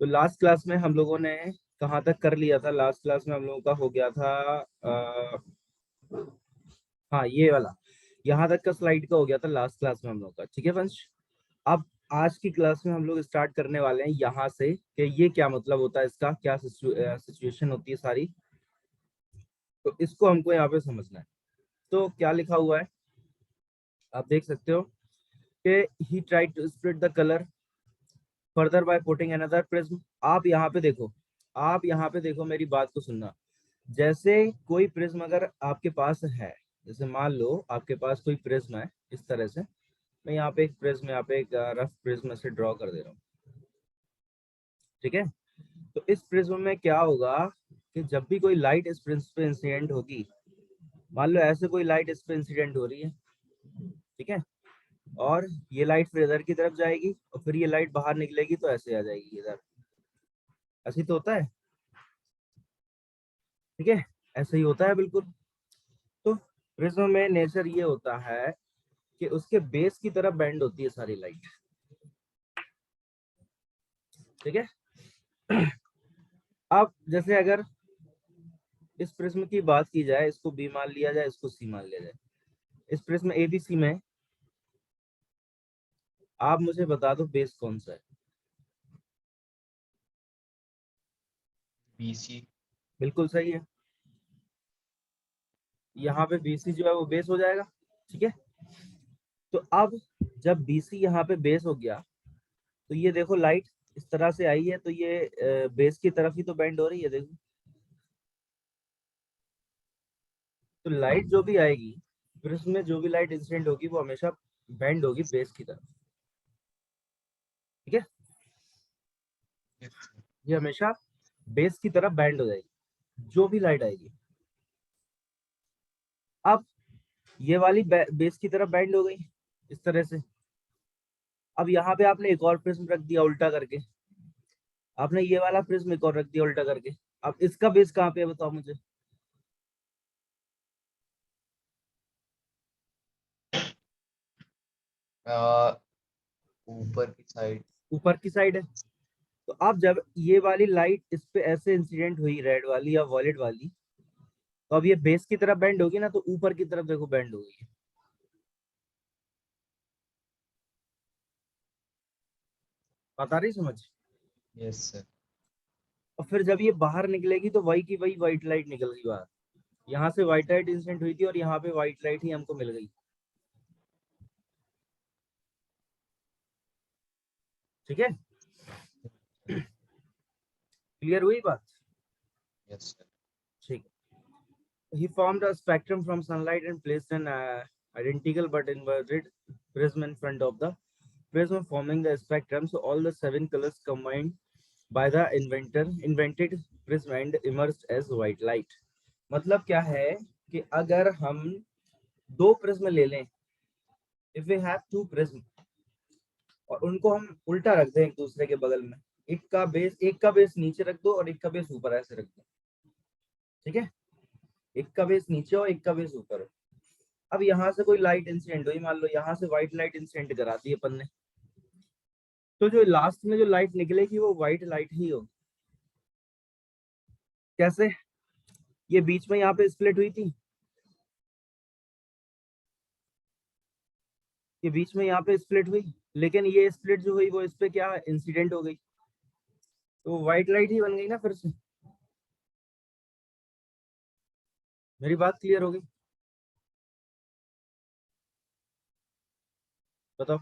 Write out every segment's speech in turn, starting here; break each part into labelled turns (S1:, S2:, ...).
S1: तो last class में हम लोगों ने कहाँ तक कर लिया था? लास्ट क्लास में हम लोगों का हो गया था हाँ ये वाला, यहाँ तक का स्लाइड का हो गया था लास्ट क्लास में हम लोग का। ठीक है वंश, अब आज की क्लास में हम लोग स्टार्ट करने वाले हैं यहाँ से कि ये क्या मतलब होता है, इसका क्या सिचुएशन होती है सारी, तो इसको हमको यहाँ पे समझना है। तो क्या लिखा हुआ है आप देख सकते हो कि he tried to split the colour further by putting another prism. आप यहाँ पे देखो, आप यहाँ पे देखो, मेरी बात को सुनना। जैसे कोई प्रिज्म अगर आपके पास है, जैसे मान लो आपके पास कोई प्रिज्म है इस तरह से, मैं यहाँ पे एक प्रिज्म, यहाँ पे एक रफ प्रिज्म से ड्रॉ कर दे रहा हूँ। ठीक है, तो इस प्रिज्म में क्या होगा कि जब भी कोई लाइट इस प्रिज्म पे इंसिडेंट होगी, मान लो ऐसे कोई लाइट इस पे इंसिडेंट हो रही है, ठीक है, और ये लाइट फिर इधर की तरफ जाएगी और फिर ये लाइट बाहर निकलेगी तो ऐसे आ जाएगी इधर। ऐसे ही तो होता है, ठीक है, ऐसे ही होता है बिल्कुल। तो प्रिज्म में नेचर ये होता है कि उसके बेस की तरफ बेंड होती है सारी लाइट। ठीक है, अब जैसे अगर इस प्रिज्म की बात की जाए, इसको बी मान लिया जाए, इसको सी मान लिया जाए, इस प्रिज्म एबीसी में आप मुझे बता दो बेस कौन सा है?
S2: BC।
S1: बिल्कुल सही है, यहाँ पे बीसी जो है वो बेस हो जाएगा। ठीक है, तो अब जब बीसी यहाँ पे बेस हो गया, तो ये देखो लाइट इस तरह से आई है, तो ये बेस की तरफ ही तो बेंड हो रही है, देखो। तो लाइट जो भी आएगी, फिर उसमें जो भी लाइट इंसिडेंट होगी वो हमेशा बेंड होगी बेस की तरफ। ठीक है, ये हमेशा बेस की तरफ बेंड हो जाएगी जो भी लाइट आएगी। अब ये वाली बेस की तरफ बेंड हो गई इस तरह से। अब यहाँ पे आपने एक और प्रिज्म रख दिया उल्टा करके, आपने ये वाला प्रिज्म एक और रख दिया उल्टा करके। अब इसका बेस कहाँ पे है बताओ मुझे?
S2: ऊपर की साइड।
S1: ऊपर की साइड है। तो अब जब ये वाली लाइट इस पे ऐसे इंसिडेंट हुई, रेड वाली या वॉलेट वाली, तो अब ये बेस की तरफ बेंड होगी ना, तो ऊपर की तरफ देखो बेंड होगी। बता रही समझ?
S2: Yes sir.
S1: और फिर जब ये बाहर निकलेगी तो वही की वही व्हाइट लाइट निकल गई बाहर। यहाँ से व्हाइट लाइट इंसिडेंट हुई थी और यहाँ पे व्हाइट लाइट ही हमको मिल गई। ठीक है, क्लियर हुई बात?
S2: Yes sir.
S1: ठीक है, he formed a spectrum from sunlight and placed an identical but inverted prism in front of the prism forming the spectrum, so all the 7 colors combined by the invented prism and emerged as white light। मतलब क्या है कि अगर हम दो prism ले लें, if we have two prism, और उनको हम उल्टा रख दें एक दूसरे के बगल में, एक का बेस नीचे रख दो और एक का बेस ऊपर ऐसे रख दो। ठीक है, एक का बेस नीचे हो, एक का बेस ऊपर हो। अब यहाँ से कोई लाइट इंसिडेंट हुई, मान लो यहाँ से व्हाइट लाइट इंसिडेंट करा दी अपन ने, तो जो लास्ट में जो लाइट निकलेगी वो व्हाइट लाइट ही होगी। कैसे? ये बीच में यहाँ पे स्प्लिट हुई थी, ये बीच में यहाँ पे स्प्लिट हुई, लेकिन ये स्प्लिट जो हुई वो इस पे क्या इंसिडेंट हो गई, तो व्हाइट लाइट ही बन गई ना फिर से। मेरी बात क्लियर हो गई? बताओ।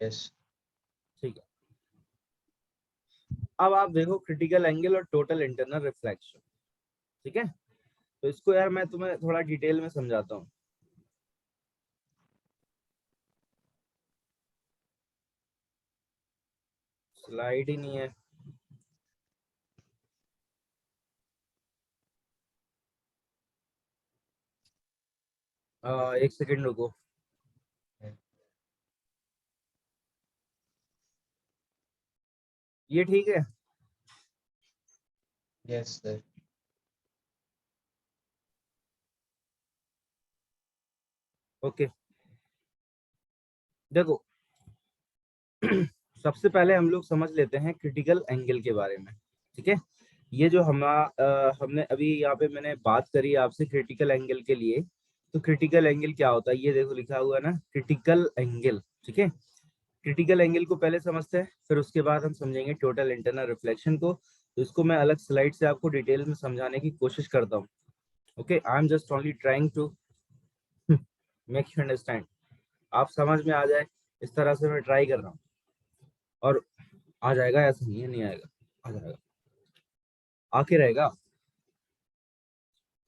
S2: यस।
S1: ठीक है, अब आप देखो क्रिटिकल एंगल और टोटल इंटरनल रिफ्लेक्शन। ठीक है, तो इसको यार मैं तुम्हें थोड़ा डिटेल में समझाता हूँ। स्लाइड ही नहीं है। एक सेकंड रुको। ये ठीक है?
S2: Yes sir.
S1: ओके, देखो सबसे पहले हम लोग समझ लेते हैं क्रिटिकल एंगल के बारे में। ठीक है, ये जो हमने अभी यहाँ पे मैंने बात करी आपसे क्रिटिकल एंगल के लिए, तो क्रिटिकल एंगल क्या होता है ये देखो लिखा हुआ है ना, क्रिटिकल एंगल। ठीक है, क्रिटिकल एंगल को पहले समझते हैं, फिर उसके बाद हम समझेंगे टोटल इंटरनल रिफ्लेक्शन को। तो इसको मैं अलग स्लाइड से आपको डिटेल में समझाने की कोशिश करता हूँ। Okay, I am just only trying to make you understand, आप समझ में आ जाए इस तरह से मैं ट्राई कर रहा हूँ। और आ जाएगा, ऐसा नहीं है नहीं आएगा, आ जाएगा, आके रहेगा।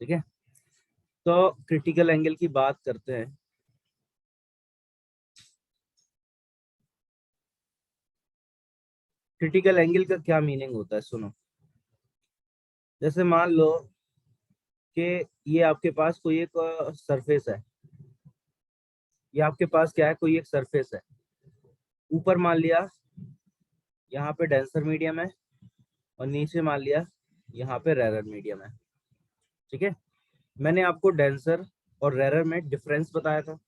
S1: ठीक है, तो क्रिटिकल एंगल की बात करते हैं। क्रिटिकल एंगल का क्या मीनिंग होता है सुनो। जैसे मान लो कि ये आपके पास कोई एक सरफेस है, ये आपके पास क्या है, कोई एक सरफेस है। ऊपर मान लिया यहाँ पे डेंसर मीडियम है, और नीचे मान लिया यहाँ पे रेरर मीडियम है। ठीक है, मैंने आपको डेंसर और रेरर में डिफरेंस बताया था,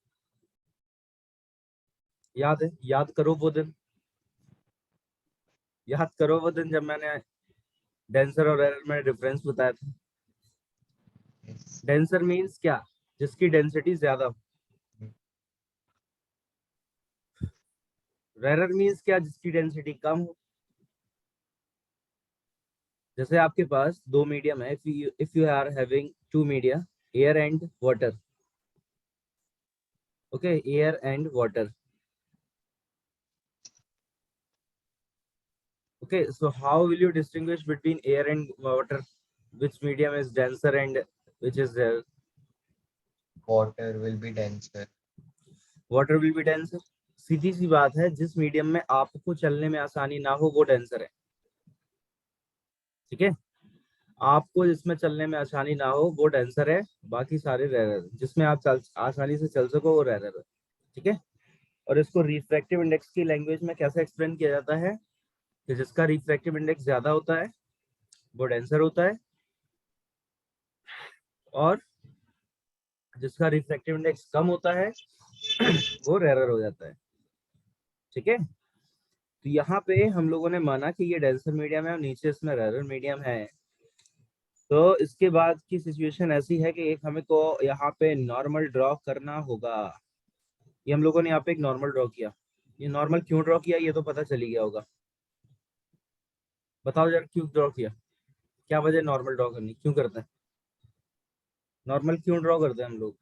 S1: याद है? याद करो वो दिन, याद करो वो दिन जब मैंने डेंसर और रेरर में डिफरेंस बताया था।
S2: yes,
S1: डेंसर मीन्स क्या, जिसकी डेंसिटी ज्यादा हो। रेरर मीन्स क्या, जिसकी डेंसिटी कम हो। जैसे आपके पास दो मीडियम है, if you are having two media, air and water. Okay, air and water. Okay, so how will you distinguish between air and water, which medium is denser and which is
S2: water will be denser.
S1: water will be denser? सीधी सी बात है, जिस medium में आपको चलने में आसानी ना हो वो डेंसर है। ठीक है, आपको जिसमें चलने में आसानी ना हो वो डेंसर है, बाकी सारे रेरर। जिसमें आप आसानी से चल सको वो रेरर है। ठीक है, और इसको रिफ्रैक्टिव इंडेक्स की लैंग्वेज में कैसे एक्सप्लेन किया जाता है कि जिसका रिफ्रैक्टिव इंडेक्स ज्यादा होता है वो डेंसर होता है, और जिसका रिफ्रैक्टिव इंडेक्स कम होता है वो रेरर हो जाता है। ठीक है, तो यहाँ पे हम लोगों ने माना कि ये डेंसर मीडियम है और नीचे इसमें रेरर मीडियम है। तो इसके बाद की सिचुएशन ऐसी है कि एक हमें को यहाँ पे नॉर्मल ड्रॉ करना होगा। ये हम लोगों ने यहाँ पे एक नॉर्मल ड्रॉ किया। ये नॉर्मल क्यों ड्रॉ किया ये तो पता चली गया होगा, बताओ जरा क्यों ड्रॉ किया, क्या वजह नॉर्मल ड्रॉ करनी, क्यों करते हैं नॉर्मल, क्यों ड्रॉ करते हैं हम लोग?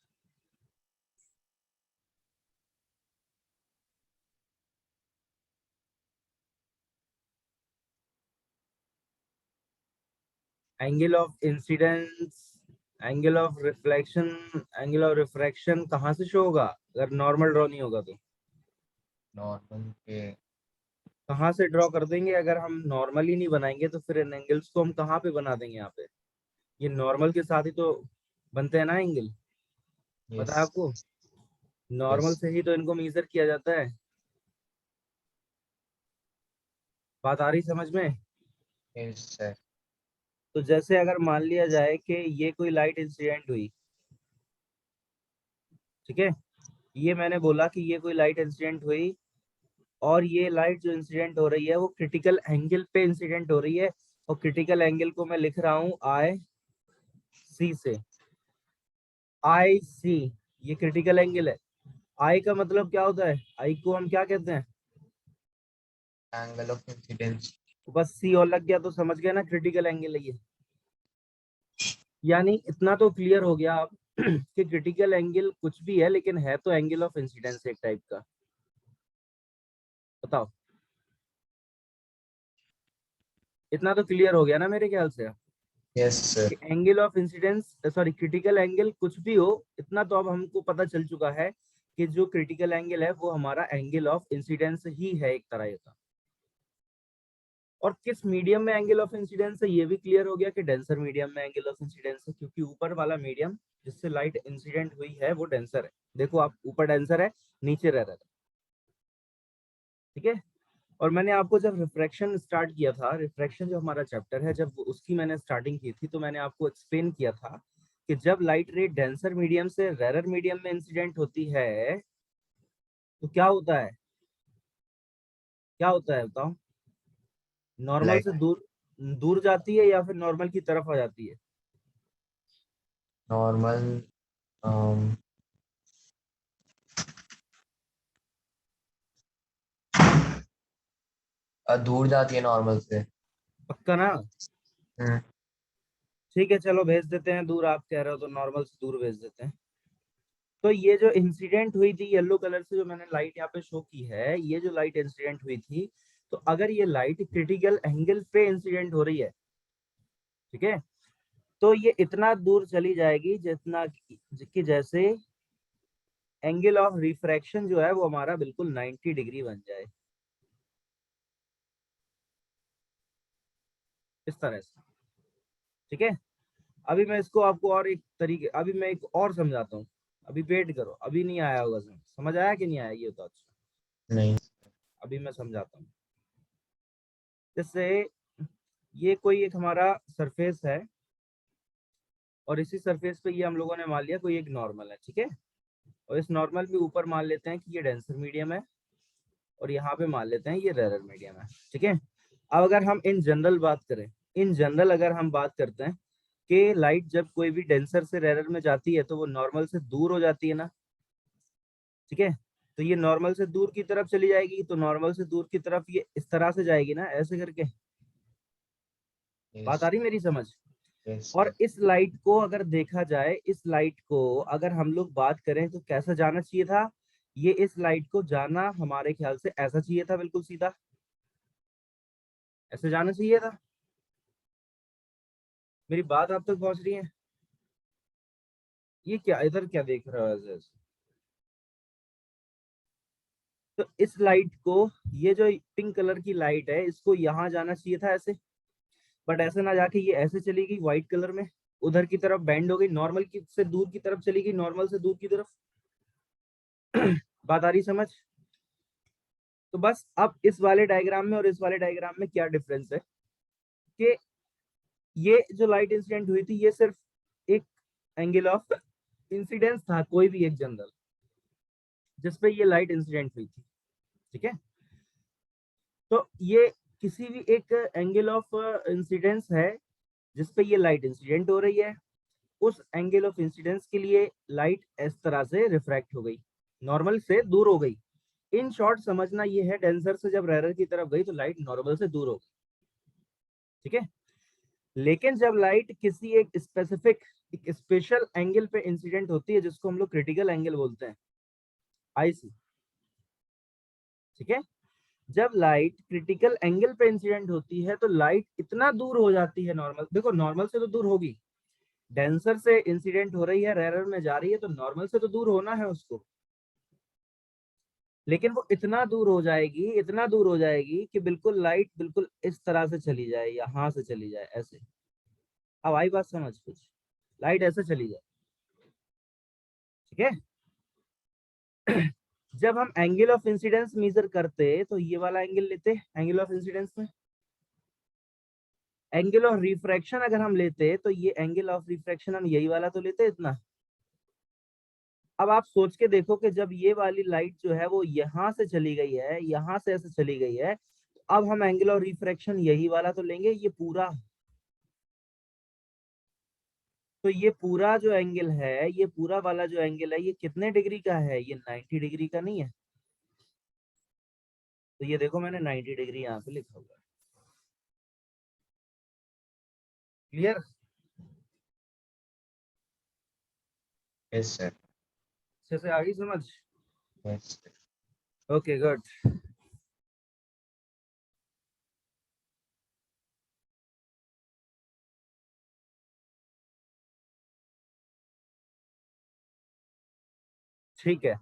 S1: Angle of incidence, angle of reflection, angle of refraction कहाँ से शो होगा अगर नॉर्मल ड्रॉ नहीं होगा तो?
S2: Normal के
S1: कहाँ से ड्रॉ कर देंगे अगर हम नॉर्मल ही नहीं बनाएंगे, तो फिर इन एंगल्स को हम कहाँ पे बना देंगे? यहाँ पे ये नॉर्मल के साथ ही तो बनते हैं ना एंगल, पता है
S2: yes,
S1: आपको? नॉर्मल
S2: yes,
S1: से ही तो इनको मेजर किया जाता है। बात आ रही समझ में?
S2: yes sir.
S1: तो जैसे अगर मान लिया जाए कि ये कोई लाइट इंसिडेंट हुई, ठीक है, ये मैंने बोला कि ये कोई लाइट इंसिडेंट हुई, और ये लाइट जो इंसिडेंट हो रही है वो क्रिटिकल एंगल पे इंसिडेंट हो रही है, और क्रिटिकल एंगल को मैं लिख रहा हूँ आई सी से। आई सी, ये क्रिटिकल एंगल है। आई का मतलब क्या होता है, आई को हम क्या कहते हैं?
S2: Angle of incidence.
S1: तो बस सी और लग गया तो समझ गया ना क्रिटिकल एंगल है ये। यानी इतना तो क्लियर हो गया आप कि क्रिटिकल एंगल कुछ भी है लेकिन है तो एंगल ऑफ इंसिडेंस एक टाइप का। बताओ, इतना तो क्लियर हो गया ना मेरे ख्याल से
S2: Yes sir.
S1: कि angle of incidence, sorry critical angle कुछ भी हो, इतना तो अब हमको पता चल चुका है कि जो क्रिटिकल एंगल है वो हमारा एंगल ऑफ इंसिडेंस ही है एक तरह का। और किस मीडियम में एंगल ऑफ इंसिडेंस है ये भी क्लियर हो गया कि डेंसर मीडियम में एंगल ऑफ इंसिडेंस है, क्योंकि ऊपर वाला मीडियम जिससे लाइट इंसिडेंट हुई है वो डेंसर है। देखो आप, ऊपर डेंसर है, नीचे रह रहा है। ठीक है, और मैंने आपको जब रिफ्रैक्शन स्टार्ट किया था, रिफ्रैक्शन जो हमारा चैप्टर है, जब उसकी मैंने स्टार्टिंग की थी तो मैंने आपको एक्सप्लेन किया था कि जब लाइट रे डेंसर मीडियम से रेरर मीडियम में इंसिडेंट होती है तो क्या होता है, क्या होता है बताओ? नॉर्मल
S2: लाइट
S1: से दूर दूर जाती है या फिर नॉर्मल की तरफ आ जाती है?
S2: नॉर्मल दूर जाती है नॉर्मल से।
S1: पक्का ना?
S2: हम्म।
S1: ठीक है चलो भेज देते हैं दूर, आप कह रहे हो तो नॉर्मल से दूर भेज देते हैं। तो ये जो इंसिडेंट हुई थी येलो कलर से, जो मैंने लाइट यहाँ पे शो की है, ये जो लाइट इंसिडेंट हुई थी, तो अगर ये लाइट क्रिटिकल एंगल पे इंसिडेंट हो रही है, ठीक है, तो ये इतना दूर चली जाएगी जितना कि जैसे एंगल ऑफ रिफ्रैक्शन जो है वो हमारा बिल्कुल 90 डिग्री बन जाए, इस तरह से। ठीक है, अभी मैं इसको आपको और एक तरीके, अभी मैं एक और समझाता हूँ। अभी वेट करो, अभी नहीं आया होगा समझ, समझ आया कि नहीं आया ये तो? अच्छा,
S2: नहीं।
S1: अभी मैं समझाता हूँ। जैसे ये कोई एक हमारा सरफेस है, और इसी सरफेस पे ये हम लोगों ने मान लिया कोई एक नॉर्मल है, ठीक है, और इस नॉर्मल के ऊपर मान लेते हैं कि ये डेंसर मीडियम है, और यहाँ पे मान लेते हैं ये रेरर मीडियम है, ठीक है। अब अगर हम इन जनरल बात करें, इन जनरल अगर हम बात करते हैं कि लाइट जब कोई भी डेंसर से रेरर में जाती है तो वो नॉर्मल से दूर हो जाती है ना, ठीक है, तो ये नॉर्मल से दूर की तरफ चली जाएगी, तो नॉर्मल से दूर की तरफ ये इस तरह से जाएगी ना, ऐसे करके।
S2: यस।
S1: बात आ रही मेरी समझ?
S2: यस
S1: और
S2: सर।
S1: इस लाइट को अगर देखा जाए, इस लाइट को अगर हम लोग बात करें तो कैसा जाना चाहिए था? ये इस लाइट को जाना हमारे ख्याल से ऐसा चाहिए था, बिल्कुल सीधा ऐसे जाना चाहिए था। मेरी बात आप तक पहुंच रही है? ये क्या इधर क्या देख रहा है ऐसे ऐसे? तो इस लाइट को, ये जो पिंक कलर की लाइट है, इसको यहाँ जाना चाहिए था ऐसे, बट ऐसे ना जाके ये ऐसे चली गई व्हाइट कलर में, उधर की तरफ बैंड हो गई, नॉर्मल की से दूर की तरफ चली गई, नॉर्मल से दूर की तरफ। बात आ रही समझ? तो बस अब इस वाले डायग्राम में और इस वाले डायग्राम में क्या डिफरेंस है कि ये जो लाइट इंसिडेंट हुई थी, ये सिर्फ एक एंगल ऑफ इंसिडेंस था, कोई भी एक जनरल जिसपे ये लाइट इंसिडेंट हुई थी, ठीक है। तो ये किसी भी एक एंगल ऑफ इंसिडेंस है जिसपे ये लाइट इंसिडेंट हो रही है, उस एंगल ऑफ इंसिडेंस के लिए लाइट इस तरह से रिफ्रैक्ट हो गई, नॉर्मल से दूर हो गई। इन शॉर्ट समझना ये है, डेंसर से जब रेरर की तरफ गई तो लाइट नॉर्मल से दूर हो गई, ठीक है। लेकिन जब लाइट किसी एक स्पेसिफिक, एक स्पेशल एंगल पे इंसिडेंट होती है जिसको हम लोग क्रिटिकल एंगल बोलते हैं, आईसी, ठीक है, जब लाइट क्रिटिकल एंगल पे इंसिडेंट होती है तो लाइट इतना दूर हो जाती है, नॉर्मल देखो, नॉर्मल से तो दूर होगी, डेंसर से इंसिडेंट हो रही है, रेरर में जा रही है, तो नॉर्मल से तो दूर होना है उसको, लेकिन वो इतना दूर हो जाएगी, इतना दूर हो जाएगी कि बिल्कुल लाइट बिल्कुल इस तरह से चली जाए, यहां से चली जाए ऐसे। अब आई बात समझ कुछ? लाइट ऐसे चली जाए, ठीक है। जब हम एंगल ऑफ इंसिडेंस मेजर करते तो ये वाला एंगल लेते एंगल ऑफ इंसिडेंस में, एंगल ऑफ रिफ्रैक्शन अगर हम लेते तो ये एंगल ऑफ रिफ्रैक्शन हम यही वाला तो लेते इतना। अब आप सोच के देखो कि जब ये वाली लाइट जो है वो यहां से चली गई है, यहां से ऐसे चली गई है, तो अब हम एंगल ऑफ रिफ्रैक्शन यही वाला तो लेंगे, ये पूरा। तो ये पूरा जो एंगल है, ये पूरा वाला जो एंगल है, ये कितने डिग्री का है? ये 90 डिग्री का नहीं है? तो ये देखो मैंने 90 डिग्री यहाँ पे लिखा हुआ है। क्लियर?
S2: Yes sir.
S1: अच्छे से आ गई समझ?
S2: Yes sir.
S1: Okay good. ठीक है,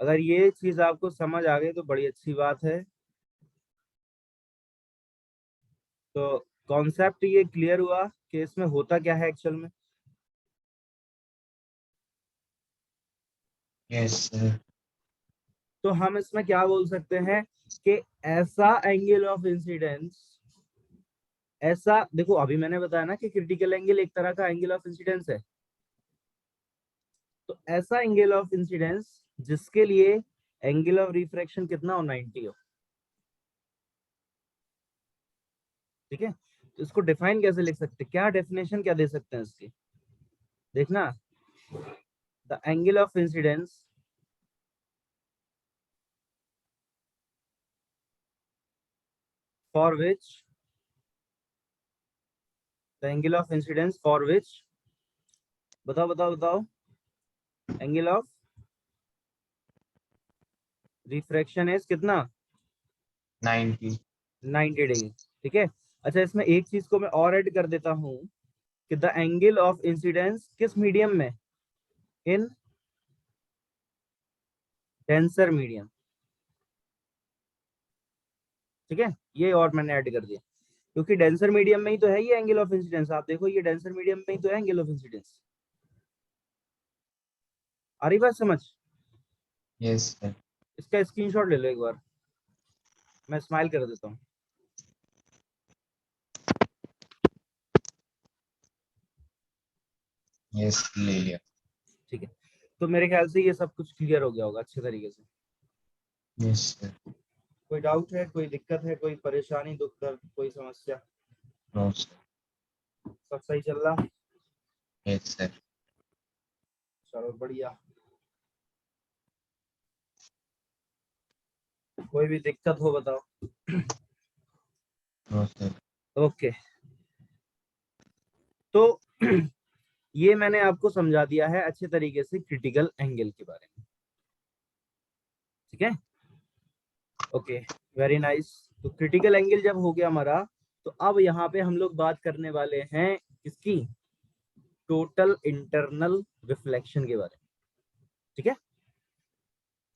S1: अगर ये चीज आपको समझ आ गई तो बड़ी अच्छी बात है। तो कॉन्सेप्ट ये क्लियर हुआ कि इसमें होता क्या है एक्चुअल में।
S2: Yes sir.
S1: तो हम इसमें क्या बोल सकते हैं कि ऐसा एंगल ऑफ इंसिडेंस, ऐसा देखो, अभी मैंने बताया ना कि क्रिटिकल एंगल एक तरह का एंगल ऑफ इंसिडेंस है, तो ऐसा एंगल ऑफ इंसिडेंस जिसके लिए एंगल ऑफ रिफ्रैक्शन कितना हो, 90 हो। ठीक है, तो इसको डिफाइन कैसे लिख सकते हैं, क्या डेफिनेशन क्या दे सकते हैं इसकी, देखना, the angle of incidence for which, the angle of incidence for which, बताओ बताओ बताओ, एंगल ऑफ रिफ्रैक्शन इज कितना,
S2: 90.
S1: 90 डिग्री। ठीक है, अच्छा इसमें एक चीज को मैं और ऐड कर देता हूं कि द एंगल ऑफ इंसिडेंस किस मीडियम में, इन डेंसर मीडियम। ठीक है, ये और मैंने ऐड कर दिया क्योंकि डेंसर मीडियम में ही तो है ये एंगल ऑफ इंसिडेंस, आप देखो ये डेंसर मीडियम में ही तो है एंगल ऑफ इंसिडेंस। आ रही बात समझ,
S2: Yes, sir.
S1: इसका स्क्रीनशॉट ले लो एक बार, मैं स्माइल कर देता हूँ।
S2: Yes, ले लिया.
S1: ठीक है, तो मेरे ख्याल से ये सब कुछ क्लियर हो गया होगा अच्छे तरीके से।
S2: Yes, sir.
S1: कोई डाउट है, कोई दिक्कत है, कोई परेशानी, दुख दर्द, कोई समस्या,
S2: No, sir.
S1: सब सही चल रहा,
S2: Yes, sir.
S1: चलो बढ़िया, कोई भी दिक्कत हो बताओ।
S2: No, sir.
S1: ओके, तो ये मैंने आपको समझा दिया है अच्छे तरीके से क्रिटिकल एंगल के बारे में। ठीक है, ओके, वेरी नाइस। तो क्रिटिकल एंगल जब हो गया हमारा, तो अब यहाँ पे हम लोग बात करने वाले हैं किसकी, टोटल इंटरनल रिफ्लेक्शन के बारे में। ठीक है,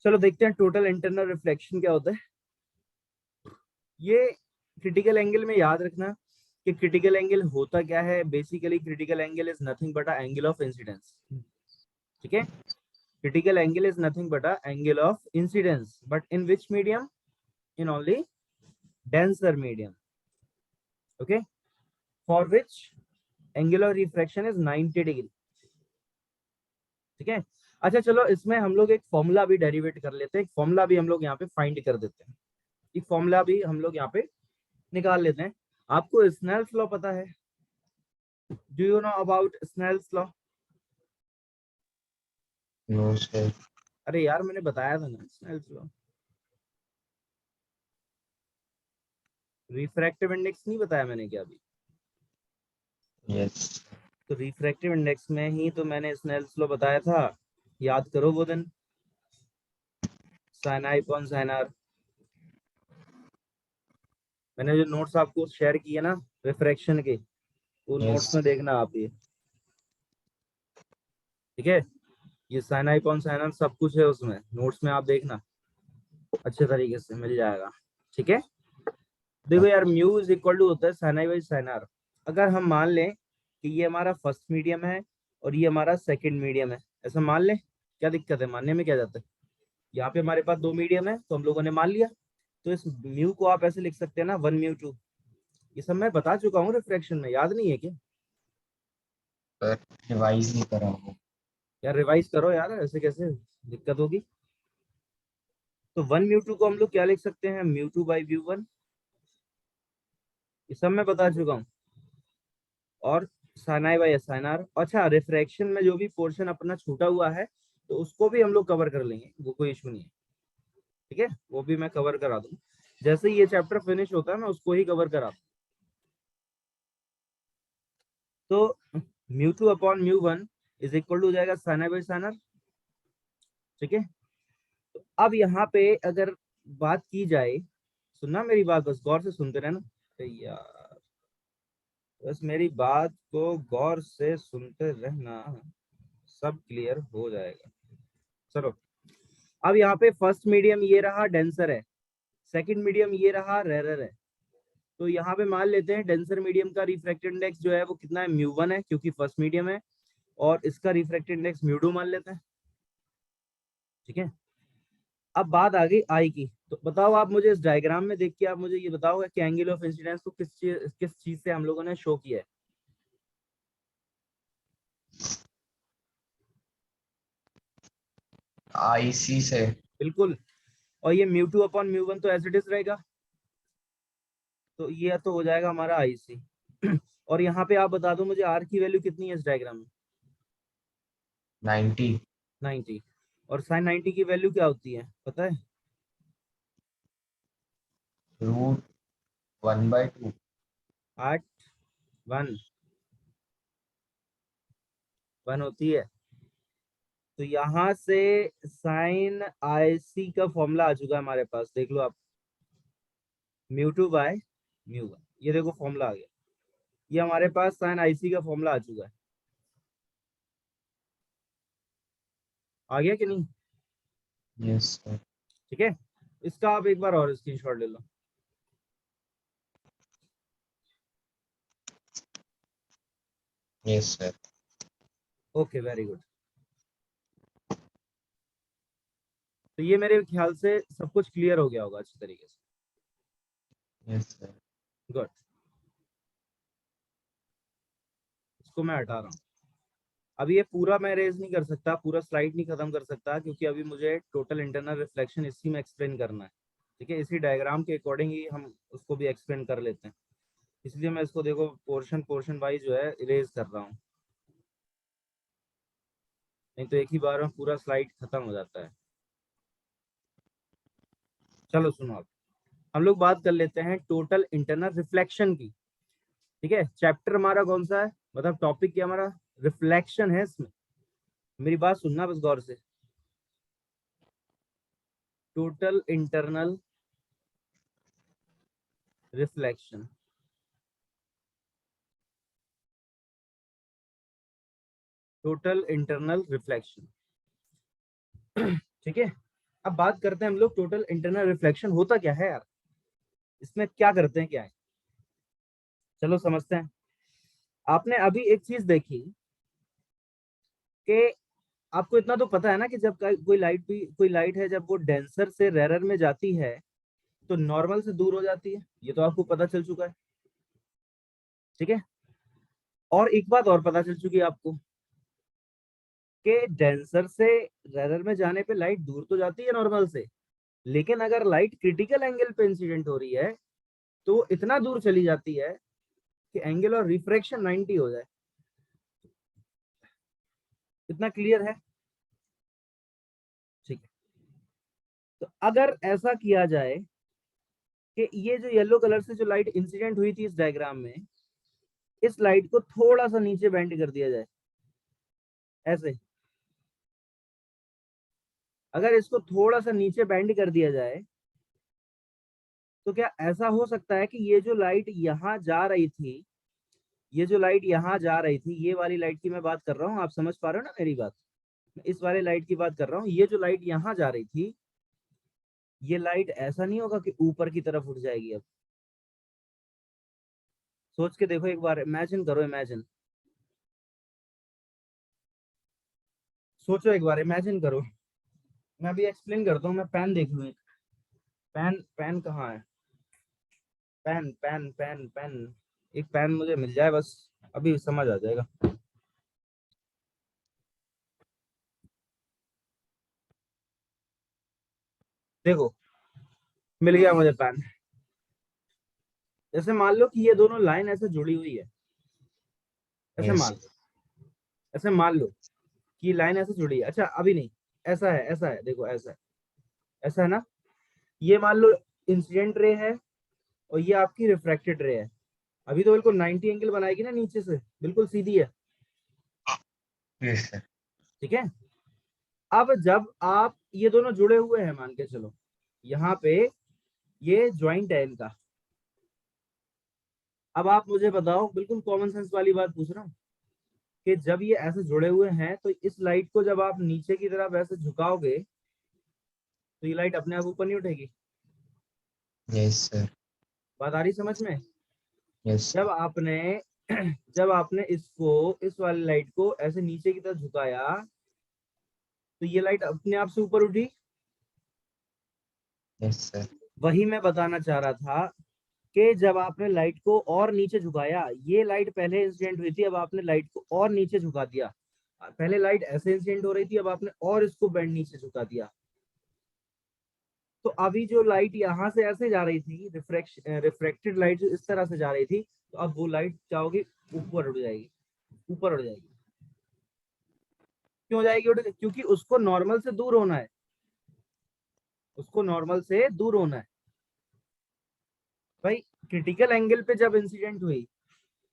S1: चलो देखते हैं टोटल इंटरनल रिफ्लेक्शन क्या होता है। ये क्रिटिकल एंगल में याद रखना कि क्रिटिकल एंगल होता क्या है, basically critical angle is nothing but a angle of incidence. ठीक है, critical angle is nothing but a angle of incidence, but in which medium, in only denser medium, okay, for which angular refraction is 90 degree। ठीक है, अच्छा चलो इसमें हम लोग एक फॉर्मूला भी डेरिवेट कर लेते हैं, एक फॉर्मूला भी हम लोग यहाँ पे फाइंड कर देते हैं, एक फॉर्मूला भी हम लोग यहाँ पे निकाल लेते हैं। आपको स्नेल्स लॉ पता है, do you know about Snell's law?
S2: No, sir.
S1: अरे यार मैंने बताया था ना स्नेल्स लॉ, रिफ्रैक्टिव इंडेक्स नहीं बताया मैंने क्या अभी?
S2: Yes.
S1: तो रिफ्रैक्टिव इंडेक्स में ही तो मैंने स्नेल्स लॉ बताया था, याद करो वो दिन, sine i upon sine r. मैंने जो नोट्स आपको शेयर किए ना रिफ्रैक्शन के, वो नोट्स
S2: Yes.
S1: में देखना आप ये। ठीक है, ये sine i upon sine r सब कुछ है उसमें, नोट्स में आप देखना अच्छे तरीके से मिल जाएगा। ठीक है, देखो यार म्यू इज इक्वल टू होता है sine i by sine r. अगर हम मान लें कि ये हमारा फर्स्ट मीडियम है और ये हमारा सेकंड मीडियम है, ऐसा मान लें, क्या दिक्कत है, मानने में क्या जाता है, यहाँ पे हमारे पास दो मीडियम है तो हम लोगों ने मान लिया, तो इस म्यू को आप ऐसे लिख सकते हैं ना, 1 म्यू 2। ये सब मैं बता चुका हूँ रिफ्रैक्शन में, याद नहीं है क्या?
S2: Sir, revise नहीं करा हूँ.
S1: यार रिवाइज करो यार, ऐसे कैसे दिक्कत होगी। तो 1 म्यू 2 को हम लोग क्या लिख सकते हैं, म्यू 2 बाई म्यू 1, ये सब मैं बता चुका हूँ। और sine i by sine r, अच्छा रिफ्रैक्शन में जो भी पोर्शन अपना छूटा हुआ है तो उसको भी हम लोग कवर कर लेंगे, वो कोई इशू नहीं है। ठीक है, वो भी मैं कवर करा दूँ, जैसे ही ये चैप्टर फिनिश होता है मैं उसको ही कवर करा दूँ। तो mu 2 upon mu 1 is equal to हो जाएगा sine i by sine r. ठीक है, तो अब यहाँ पे अगर बात की जाए, सुनना मेरी बात, बस गौर से सुनते रहना। अरे यार बस मेरी बात को गौर से सुनते रहना, सब क्लियर हो जाएगा। चलो, अब यहाँ पे फर्स्ट मीडियम ये रहा डेंसर है, सेकंड मीडियम ये रहा रेरर है। तो यहाँ पे मान लेते हैं डेंसर मीडियम का रिफ्रैक्टिव इंडेक्स जो है वो कितना है, म्यू 1 है क्योंकि फर्स्ट मीडियम है, और इसका रिफ्रैक्टिव इंडेक्स म्यू 2 मान लेते हैं। ठीक है, अब बात आ गई आई की, तो बताओ आप मुझे इस डायग्राम में देख के आप मुझे ये बताओगे कि एंगल ऑफ इंसिडेंस को किस चीज से हम लोगों ने शो किया है।
S2: IC से.
S1: बिल्कुल, और ये म्यू 2 अपॉन म्यू 1 तो एज इट इज रहेगा, तो ये तो हो जाएगा हमारा आईसी। और यहाँ पे आप बता दो मुझे आर की वैल्यू कितनी है इस डायग्राम में?
S2: 90
S1: 90। और साइन 90 की वैल्यू क्या होती है पता है?
S2: रूट 1/2।
S1: 8 1 1 होती है। तो यहाँ से साइन आईसी का फॉर्मूला आ चुका है हमारे पास, देख लो आप, म्यू 2 बाय म्यू 1, ये देखो फॉर्मूला आ गया। ये हमारे पास साइन आईसी का फॉर्मूला आ चुका है, आ गया कि नहीं?
S2: Yes sir.
S1: ठीक है, इसका आप एक बार और स्क्रीनशॉट ले लो।
S2: Yes sir.
S1: Okay very good. तो ये मेरे ख्याल से सब कुछ क्लियर हो गया होगा अच्छी तरीके से।
S2: Yes sir.
S1: गुड, इसको मैं हटा रहा हूँ। अभी ये पूरा मैं रेज नहीं कर सकता, पूरा स्लाइड नहीं खत्म कर सकता, क्योंकि अभी मुझे टोटल इंटरनल रिफ्लेक्शन इसी में एक्सप्लेन करना है। ठीक है, इसी डायग्राम के अकॉर्डिंग ही हम उसको भी एक्सप्लेन कर लेते हैं, इसलिए मैं इसको देखो पोर्शन पोर्शन वाइज जो है इरेज कर रहा हूँ, नहीं तो एक ही बार में पूरा स्लाइड खत्म हो जाता है। चलो सुनो, अब हम लोग बात कर लेते हैं टोटल इंटरनल रिफ्लेक्शन की। ठीक है, चैप्टर हमारा कौन सा है, मतलब टॉपिक क्या हमारा? रिफ्लेक्शन है इसमें। मेरी बात सुनना बस गौर से। Total internal reflection, total internal reflection. ठीक है, अब बात करते हैं हम लोग टोटल इंटरनल रिफ्लेक्शन होता क्या है यार, इसमें क्या करते हैं क्या है, चलो समझते हैं। आपने अभी एक चीज देखी कि आपको इतना तो पता है ना कि जब कोई लाइट है जब वो डेंसर से रेरर में जाती है तो नॉर्मल से दूर हो जाती है, ये तो आपको पता चल चुका है। ठीक है, और एक बात और पता चल चुकी है आपको कि डेंसर से रेरर में जाने पे लाइट दूर तो जाती है नॉर्मल से, लेकिन अगर लाइट क्रिटिकल एंगल पे इंसिडेंट हो रही है तो इतना दूर चली जाती है कि एंगल और रिफ्रैक्शन 90 हो जाए। इतना क्लियर है? ठीक है, तो अगर ऐसा किया जाए कि ये जो येलो कलर से जो लाइट इंसिडेंट हुई थी इस डायग्राम में, इस लाइट को थोड़ा सा नीचे बेंड कर दिया जाए ऐसे, अगर इसको थोड़ा सा नीचे बेंड कर दिया जाए तो क्या ऐसा हो सकता है कि ये जो लाइट यहाँ जा रही थी, ये जो लाइट यहाँ जा रही थी, ये वाली लाइट की मैं बात कर रहा हूँ, आप समझ पा रहे हो ना मेरी बात? मैं इस वाले लाइट की बात कर रहा हूँ, ये जो लाइट यहाँ जा रही थी, ये लाइट ऐसा नहीं होगा कि ऊपर की तरफ उठ जाएगी। अब सोच के देखो एक बार, इमेजिन करो, इमेजिन, सोचो एक बार, इमेजिन करो। मैं अभी एक्सप्लेन करता हूँ, मैं पेन देख लूँ एक, पेन पेन कहाँ है? पेन पेन पेन पेन, एक पेन मुझे मिल जाए बस, अभी समझ आ जाएगा। देखो, मिल गया मुझे पेन। जैसे मान लो कि ये दोनों लाइन ऐसे जुड़ी हुई है, ऐसे
S2: यस
S1: मान लो, ऐसे मान लो कि लाइन ऐसे जुड़ी है। अच्छा अभी नहीं, ऐसा है, ऐसा है, देखो ऐसा है, ऐसा है ना, ये मान लो इंसिडेंट रे है और ये आपकी रिफ्रैक्टेड रे है। अभी तो बिल्कुल 90 एंगल बनाएगी ना, नीचे से बिल्कुल सीधी है।
S2: Yes sir.
S1: ठीक है, अब जब आप ये दोनों जुड़े हुए हैं, मान के चलो यहाँ पे ये ज्वाइंट है इनका। अब आप मुझे बताओ, बिल्कुल कॉमन सेंस वाली बात पूछ रहा हूँ, कि जब ये ऐसे जुड़े हुए हैं तो इस लाइट को जब आप नीचे की तरफ ऐसे झुकाओगे तो ये लाइट अपने आप ऊपर नहीं उठेगी?
S2: Yes sir.
S1: बात आ रही समझ में?
S2: यस
S1: जब आपने जब आपने इसको, इस वाली लाइट को ऐसे नीचे की तरफ झुकाया तो ये लाइट अपने आप से ऊपर उठी।
S2: Yes sir.
S1: वही मैं बताना चाह रहा था कि जब आपने लाइट को और नीचे झुकाया, ये लाइट पहले इंसिडेंट हुई थी, अब आपने लाइट को और नीचे झुका दिया। पहले लाइट ऐसे इंसिडेंट हो रही थी, अब आपने और इसको बैंड नीचे झुका दिया, तो अभी जो लाइट यहाँ से ऐसे जा रही थी, रिफ्रेक्टेड लाइट जो इस तरह से जा रही थी, तो अब वो लाइट क्या होगी, ऊपर उड़ जाएगी, ऊपर उड़ जाएगी। क्यों जाएगी उड़? क्योंकि उसको नॉर्मल से दूर होना है, उसको नॉर्मल से दूर होना है भाई। क्रिटिकल एंगल पे जब इंसिडेंट हुई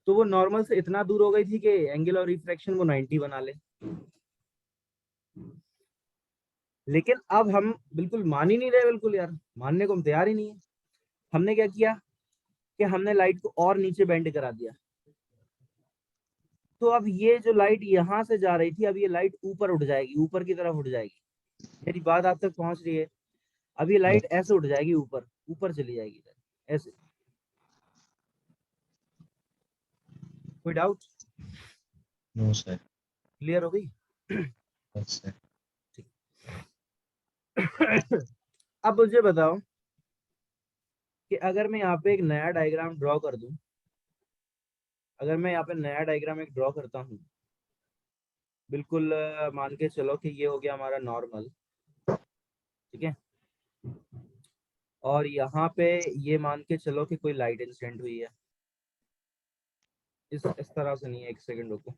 S1: तो वो नॉर्मल से इतना दूर हो गई थी कि एंगल ऑफ रिफ्रैक्शन वो 90 बना ले। लेकिन अब हम बिल्कुल मान ही नहीं रहे, बिल्कुल यार मानने को हम तैयार ही नहीं है। हमने क्या किया कि हमने लाइट को और नीचे बेंड करा दिया। तो अब ये जो लाइट यहाँ से जा रही थी, अब ये लाइट ऊपर उठ जाएगी, ऊपर की तरफ उठ जाएगी। मेरी बात आप तक पहुंच रही है? अब ये लाइट ऐसे उठ जाएगी, ऊपर ऊपर चली जाएगी ऐसे। कोई डाउट?
S2: No sir.
S1: क्लियर हो गई?
S2: Yes sir.
S1: अब मुझे बताओ कि अगर मैं यहाँ पे एक नया डायग्राम ड्रॉ कर दूं, अगर मैं यहाँ पे नया डायग्राम एक ड्रॉ करता हूँ, बिल्कुल मान के चलो कि ये हो गया हमारा नॉर्मल, ठीक है। और यहाँ पे ये मान के चलो कि कोई लाइट इंसिडेंट हुई है, इस तरह से नहीं है, एक सेकंड रुको।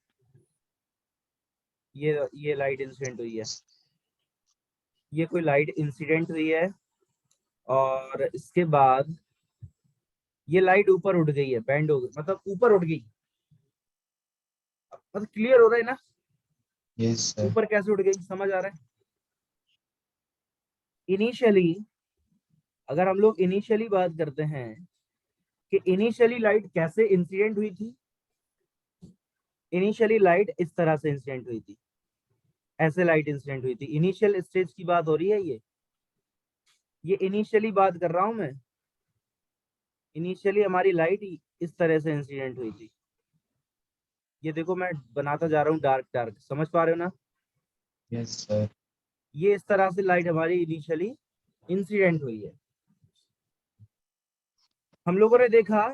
S1: ये लाइट इंसिडेंट हुई है, ये कोई लाइट इंसिडेंट हुई है, और इसके बाद ये लाइट ऊपर उठ गई है, बैंड हो गई, मतलब ऊपर उठ गई। मतलब क्लियर हो रहा है ना?
S2: Yes sir.
S1: ऊपर कैसे उठ गई, समझ आ रहा है? इनिशियली, अगर हम लोग इनिशियली बात करते हैं कि इनिशियली लाइट कैसे इंसिडेंट हुई थी, इनिशियली लाइट इस तरह से इंसिडेंट हुई थी, ऐसे लाइट इंसिडेंट हुई थी। इनिशियल स्टेज की बात हो रही है, ये इनिशियली बात कर रहा हूं मैं। इनिशियली हमारी लाइट इस तरह से इंसिडेंट हुई थी। ये देखो मैं बनाता जा रहा हूँ डार्क डार्क, समझ पा रहे हो ना?
S2: Yes sir.
S1: ये इस तरह से लाइट हमारी इनिशियली इंसिडेंट हुई है। हम लोगों ने देखा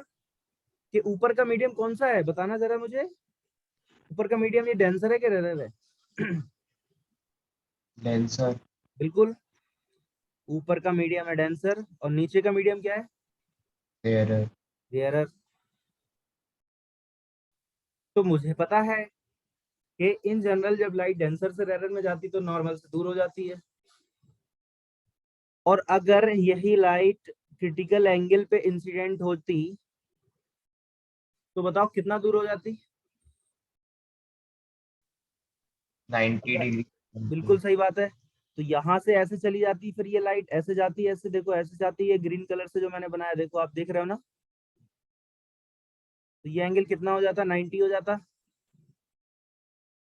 S1: कि ऊपर का मीडियम कौन सा है, बताना जरा मुझे। ऊपर का मीडियम ये डेंसर है कि रेयर है?
S2: डेंसर।
S1: बिल्कुल, ऊपर का मीडियम है डेंसर, और नीचे का मीडियम क्या है?
S2: रेयरर।
S1: रेयरर। तो मुझे पता है कि इन जनरल जब लाइट डेंसर से रेयरर में जाती तो नॉर्मल से दूर हो जाती है। और अगर यही लाइट क्रिटिकल एंगल पे इंसिडेंट होती तो बताओ कितना दूर हो जाती?
S2: 90 डिग्री।
S1: बिल्कुल सही बात है। तो यहाँ से ऐसे चली जाती, फिर ये लाइट ऐसे जाती है, ऐसे देखो ऐसे जाती है, ग्रीन कलर से जो मैंने बनाया, देखो आप देख रहे हो ना? तो ये एंगल कितना हो जाता, 90 हो जाता।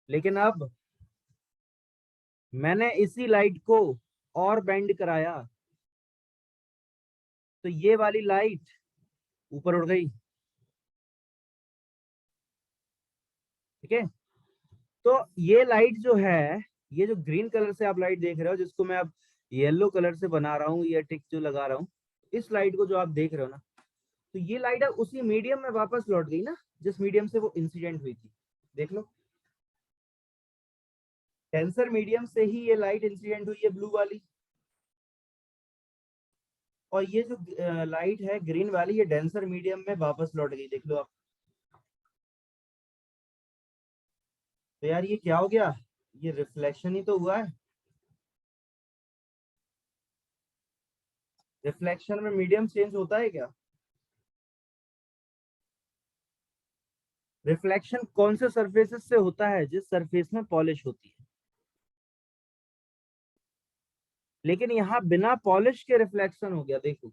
S1: लेकिन अब मैंने इसी लाइट को और बेंड कराया, तो ये वाली लाइट ऊपर उड़ गई, ठीक है। तो ये लाइट जो है, ये जो ग्रीन कलर से आप लाइट देख रहे हो, जिसको मैं अब येलो कलर से बना रहा हूँ, ये टिक जो लगा रहा हूँ, इस लाइट को जो आप देख रहे हो ना, तो ये लाइट अब उसी मीडियम में वापस लौट गई ना, जिस मीडियम से वो इंसिडेंट हुई थी। देख लो, डेंसर मीडियम से ही ये लाइट इंसिडेंट हुई है, ब्लू वाली। और ये जो लाइट है ग्रीन वाली, ये डेंसर मीडियम में वापस लौट गई, देख लो आप। तो यार ये क्या हो गया, ये रिफ्लेक्शन ही तो हुआ है। रिफ्लेक्शन में मीडियम चेंज होता है क्या? रिफ्लेक्शन कौन से सरफेसेस से होता है? जिस सरफेस में पॉलिश होती है। लेकिन यहाँ बिना पॉलिश के रिफ्लेक्शन हो गया, देखो।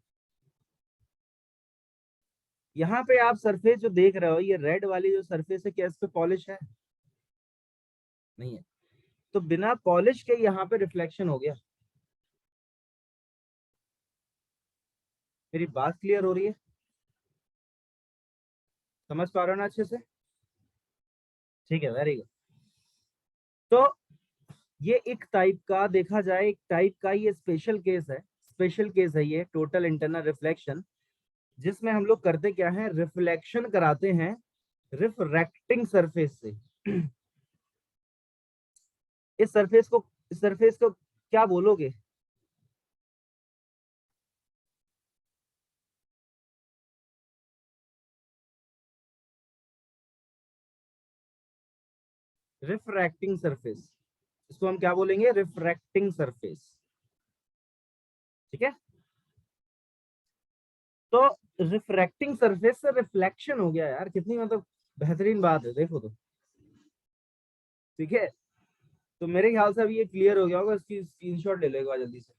S1: यहाँ पे आप सरफेस जो देख रहे हो, ये रेड वाली जो सरफेस है, क्या इस पे पॉलिश है? नहीं है। तो बिना पॉलिश के यहाँ पे रिफ्लेक्शन हो गया। मेरी बात क्लियर हो रही है? समझ पा रहे हो ना अच्छे से? ठीक है, वेरी गुड। तो ये एक टाइप का देखा जाए, एक टाइप का ये स्पेशल केस है, स्पेशल केस है ये टोटल इंटरनल रिफ्लेक्शन, जिसमें हम लोग करते क्या है, रिफ्लेक्शन कराते हैं रिफ्रैक्टिंग सरफेस से। इस सरफेस को क्या बोलोगे? रिफ्रैक्टिंग सरफेस, इसको हम क्या बोलेंगे? Refracting surface. ठीक है, तो रिफ्रैक्टिंग सरफेस से रिफ्लेक्शन हो गया यार, कितनी मतलब बेहतरीन बात है, देखो तो। ठीक है, तो मेरे ख्याल से अभी ये क्लियर हो गया होगा, इसकी स्क्रीनशॉट ले लो एक बार जल्दी से।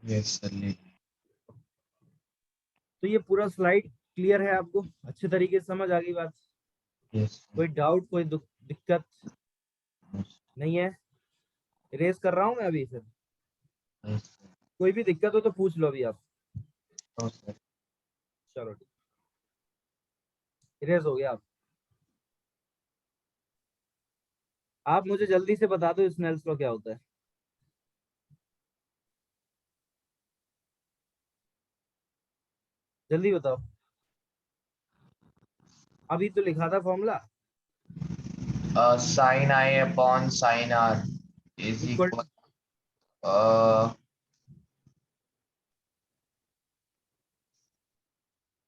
S2: यस सर ले।
S1: तो ये पूरा स्लाइड क्लियर है आपको, अच्छे तरीके से समझ आ गई बात?
S2: यस
S1: कोई डाउट, कोई दिक्कत नहीं है? इरेज कर रहा हूँ मैं अभी फिर,
S2: यस
S1: कोई भी दिक्कत हो तो पूछ लो अभी आप।
S2: सर।
S1: चलो ठीक, इरेज हो गया। आप मुझे जल्दी से बता दो स्नेल्स लॉ क्या होता है, जल्दी बताओ। अभी तो लिखा था formula,
S2: sine i upon sine r is
S1: equal
S2: equal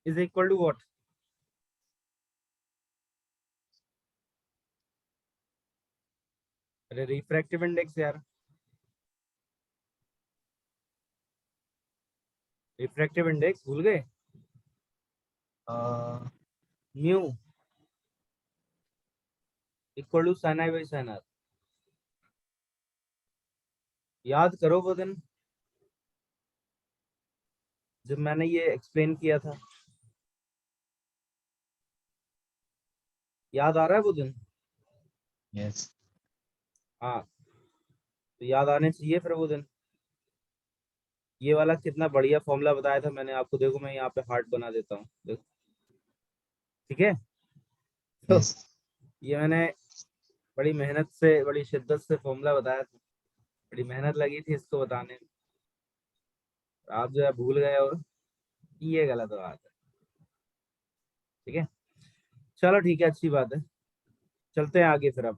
S1: is equal to what? अरे रिफ्रैक्टिव इंडेक्स यार, रिफ्रैक्टिव इंडेक्स भूल गए? Mu equal to sine i by sine r. याद करो वो दिन जब मैंने ये एक्सप्लेन किया था, याद आ रहा है वो दिन?
S2: यस
S1: हाँ, तो याद आने चाहिए फिर वो दिन। ये वाला कितना बढ़िया फॉर्मूला बताया था मैंने आपको, देखो मैं यहाँ पे हार्ट बना देता हूँ, देखो। ठीक है, तो
S2: यस
S1: ये मैंने बड़ी मेहनत से, बड़ी शिद्दत से फॉर्मूला बताया था, बड़ी मेहनत लगी थी इसको बताने में, आप जो है भूल गए, और ये गलत बात है। ठीक है, चलो ठीक है, अच्छी बात है, चलते हैं आगे फिर अब।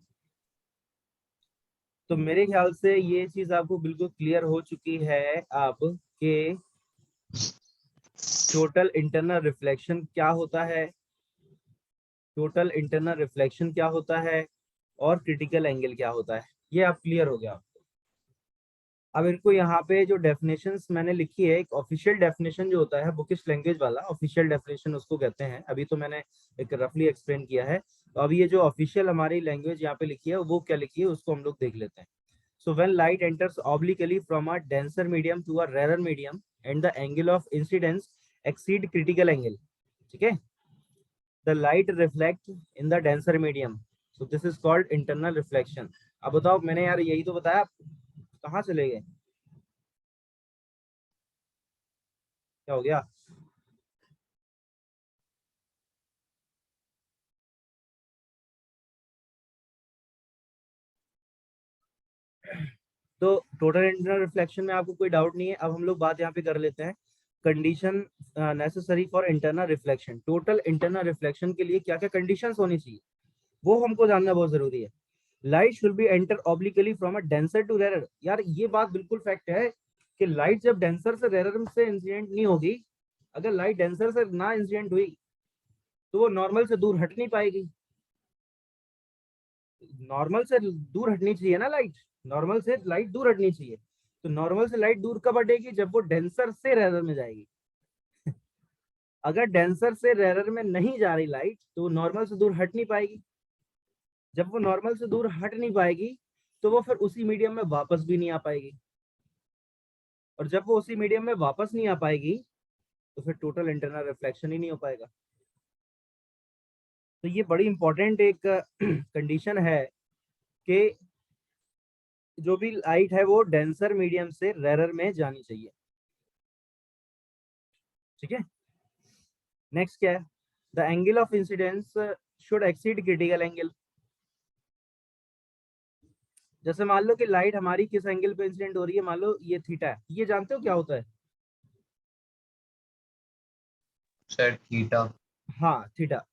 S1: तो मेरे ख्याल से ये चीज आपको बिल्कुल क्लियर हो चुकी है अब कि टोटल इंटरनल रिफ्लेक्शन क्या होता है, टोटल इंटरनल रिफ्लेक्शन क्या होता है, और क्रिटिकल एंगल क्या होता है, ये आप क्लियर हो गया। अब इनको यहाँ पे जो डेफिनेशंस मैंने लिखी है, एक ऑफिशियल डेफिनेशन जो होता है बुकिश लैंग्वेज वाला ऑफिशियल डेफिनेशन उसको कहते हैं, अभी तो मैंने एक रफली एक्सप्लेन किया है। तो अब ये जो ऑफिशियल हमारी लैंग्वेज यहाँ पे लिखी है वो क्या लिखी है उसको हम लोग देख लेते हैं। So when light enters obliquely from a denser medium to a rarer medium and the angle of incidence exceed critical angle, ठीक है, the light reflect in the denser medium, so this is called internal reflection। अब बताओ, मैंने यार यही तो बताया, कहाँ चले गए, क्या हो गया? तो टोटल इंटरनल रिफ्लेक्शन में आपको कोई डाउट नहीं है। अब हम लोग बात यहाँ पे कर लेते हैं, condition necessary for internal reflection. Total internal reflection के लिए क्या क्या कंडीशंस होनी चाहिए वो हमको जानना बहुत जरूरी है। Light should be enter obliquely from a denser to rarer. यार ये बात बिल्कुल फैक्ट है कि लाइट जब डेंसर से रेरर से इंसिडेंट नहीं होगी, अगर लाइट डेंसर से ना इंसिडेंट हुई तो वो नॉर्मल से दूर हट नहीं पाएगी। नॉर्मल से दूर हटनी चाहिए ना लाइट, नॉर्मल से लाइट दूर हटनी चाहिए। तो नॉर्मल से लाइट दूर कब हटेगी? जब वो डेंसर से रेरर में जाएगी। अगर डेंसर से रेरर में नहीं जा रही लाइट तो नॉर्मल से दूर हट नहीं पाएगी। जब वो नॉर्मल से दूर हट नहीं पाएगी तो वो फिर उसी मीडियम में वापस भी नहीं आ पाएगी, और जब वो उसी मीडियम में वापस नहीं आ पाएगी तो फिर टोटल इंटरनल रिफ्लेक्शन ही नहीं हो पाएगा। तो ये बड़ी इंपॉर्टेंट एक कंडीशन है कि जो भी लाइट है वो डेंसर मीडियम से रेरर में जानी चाहिए। ठीक है, नेक्स्ट क्या है? The angle of incidence should exceed critical angle. जैसे मान लो कि लाइट हमारी किस एंगल पे इंसिडेंट हो रही है, मान लो ये थीटा है, ये जानते हो क्या होता है?
S2: Sir theta.
S1: हाँ, थीटा।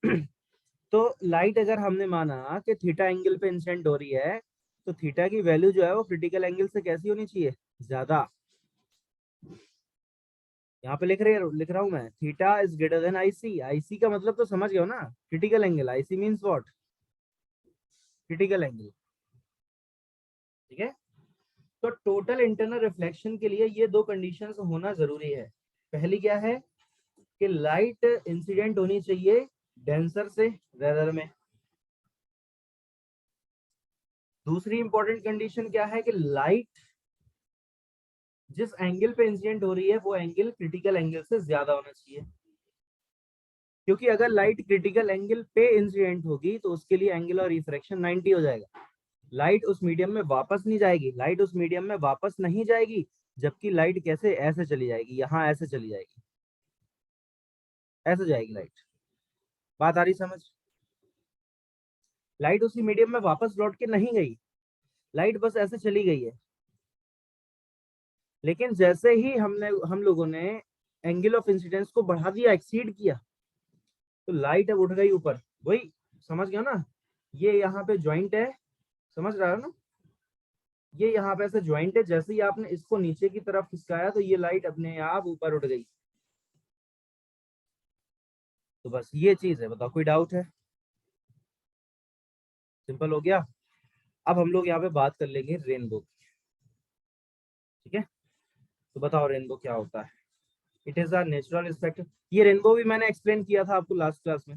S1: तो लाइट अगर हमने माना कि थीटा एंगल पे इंसिडेंट हो रही है, तो थीटा की वैल्यू जो है वो क्रिटिकल एंगल से कैसी होनी चाहिए? ज्यादा। यहाँ पे लिख रहा हूँ मैं, theta is greater than IC. IC का मतलब तो समझ गए हो ना, critical angle. IC means what, critical angle. ठीक है। तो टोटल इंटरनल रिफ्लेक्शन के लिए ये दो कंडीशंस होना जरूरी है। पहली क्या है कि लाइट इंसिडेंट होनी चाहिए डेंसर से रेडर में। दूसरी इंपॉर्टेंट कंडीशन क्या है कि लाइट जिस एंगल पे इंसिडेंट हो रही है वो एंगल क्रिटिकल एंगल से ज्यादा होना चाहिए। क्योंकि अगर लाइट क्रिटिकल एंगल पे इंसिडेंट होगी तो उसके लिए एंगल और रिफ्रैक्शन 90 हो जाएगा। लाइट उस मीडियम में वापस नहीं जाएगी, लाइट उस मीडियम में वापस नहीं जाएगी। जबकि लाइट कैसे, ऐसे चली जाएगी, यहाँ ऐसे चली जाएगी, ऐसे जाएगी लाइट। बात आ रही समझ? लाइट उसी मीडियम में वापस लौट के नहीं गई, लाइट बस ऐसे चली गई है। लेकिन जैसे ही हम लोगों ने एंगल ऑफ इंसिडेंस को बढ़ा दिया, एक्सीड किया, तो लाइट अब उठ गई ऊपर। वही समझ गया ना, ये यहाँ पे ज्वाइंट है, समझ रहा है ना, ये यहाँ पे ऐसे ज्वाइंट है। जैसे ही आपने इसको नीचे की तरफ खिसकाया तो ये लाइट अपने आप ऊपर उठ गई। तो बस ये चीज है, बताओ कोई डाउट है? सिंपल हो गया। अब हम लोग यहाँ पे बात कर लेंगे रेनबो की। ठीक है, तो बताओ रेनबो क्या होता है? It is a natural spectrum. ये रेनबो भी मैंने एक्सप्लेन किया था आपको लास्ट क्लास में।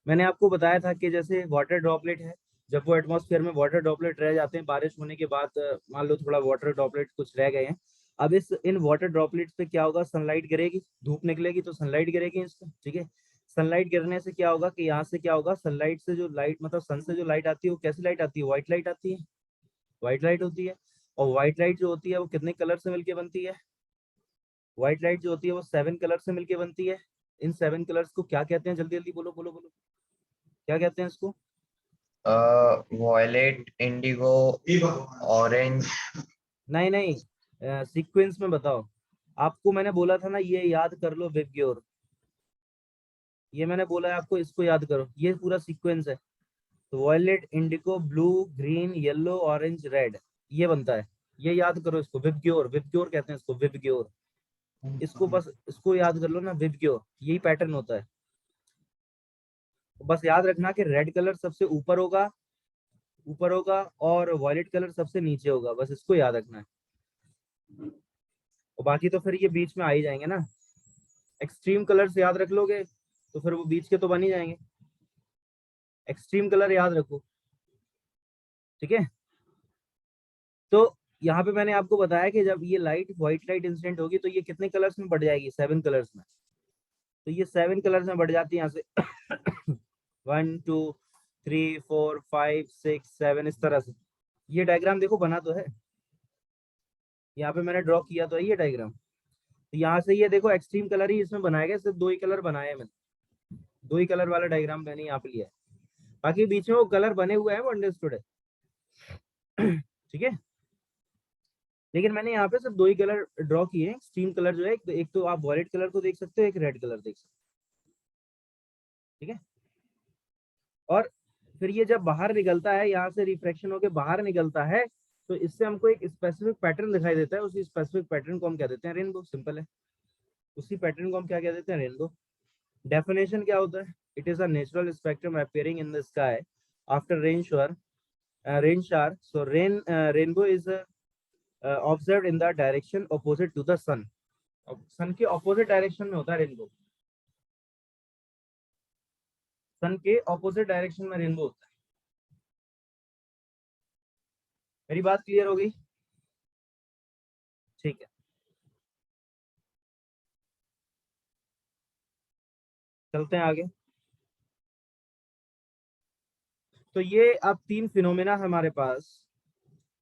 S1: मैंने आपको बताया था कि जैसे वाटर ड्रॉपलेट है, जब वो एटमॉस्फेयर में वाटर ड्रॉपलेट रह जाते हैं बारिश होने के बाद, मान लो थोड़ा वाटर ड्रॉपलेट कुछ रह गए हैं, अब इस इन वाटर ड्रॉपलेट्स पे क्या होगा, सनलाइट गिरेगी, धूप निकलेगी तो सनलाइट गिरेगी इस पे। ठीक है, सनलाइट गिरने से क्या होगा कि यहाँ से क्या होगा, सनलाइट से जो लाइट, मतलब सन से जो लाइट आती है वो कैसी लाइट आती है, व्हाइट लाइट आती है, व्हाइट लाइट होती है। और व्हाइट लाइट जो होती है वो कितने कलर से मिलकर बनती है? व्हाइट लाइट जो होती है वो 7 कलर से मिलकर बनती है। इन 7 कलर्स को क्या कहते हैं? जल्दी जल्दी बोलो बोलो बोलो, क्या कहते हैं इसको?
S2: Violet, indigo, orange.
S1: नहीं नहीं, सीक्वेंस में बताओ। आपको मैंने बोला था ना ये याद कर लो विबग्योर, ये मैंने बोला है आपको, इसको याद करो, ये पूरा सीक्वेंस है। तो violet, indigo, blue, green, yellow, orange, red, ये बनता है। ये याद करो इसको, विबग्योर, विबग्योर कहते हैं इसको, विबग्योर। इसको बस, इसको याद कर लो ना, विबग्योर, यही पैटर्न होता है। तो बस याद रखना कि रेड कलर सबसे ऊपर होगा, ऊपर होगा, और वॉयलेट कलर सबसे नीचे होगा, बस इसको याद रखना है। और बाकी तो फिर ये बीच में आ ही जाएंगे ना, एक्सट्रीम कलर्स याद रख लोगे तो फिर वो बीच के तो बन ही जाएंगे। एक्सट्रीम कलर याद रखो, ठीक है। तो यहाँ पे मैंने आपको बताया कि जब ये लाइट, व्हाइट लाइट इंसिडेंट होगी तो ये कितने कलर्स में बढ़ जाएगी, 7 कलर्स में। तो ये 7 कलर्स में बढ़ जाती है यहाँ से 1 2 3 4 5 6 7, इस तरह से। ये डायग्राम देखो बना तो है, यहाँ पे मैंने ड्रॉ किया तो है ये डायग्राम। तो यहाँ से ये देखो एक्सट्रीम कलर ही इसमें बनाया गया, सिर्फ 2 ही कलर बनाए हैं मैंने, 2 ही कलर वाला डायग्राम मैंने यहाँ पे लिया है। बाकी बीच में वो कलर बने हुए हैं, वो अंडरस्टूड है ठीक है। लेकिन मैंने यहाँ पे सिर्फ 2 ही कलर ड्रॉ किए हैं। एक्सट्रीम कलर जो है, एक तो आप वॉयलेट कलर को देख सकते हो, एक रेड कलर देख सकते हो, ठीक है। और फिर ये जब बाहर निकलता है, यहाँ से रिफ्रैक्शन होके बाहर निकलता है, तो इससे हमको एक स्पेसिफिक पैटर्न दिखाई देता है। उसी स्पेसिफिक पैटर्न को हम कह देते हैं रेनबो, सिंपल है। उसी पैटर्न को हम क्या कह देते हैं, रेनबो। डेफिनेशन क्या होता है? It is a natural spectrum appearing in the sky after rain shower, rain shower. So rainbow is observe in the direction opposite to the sun. Sun के ऑपोजिट डायरेक्शन में होता है रेनबो, सन के opposite direction में rainbow होता है। मेरी बात क्लियर हो गई? ठीक है, चलते हैं आगे। तो ये अब 3 फिनोमेना हमारे पास,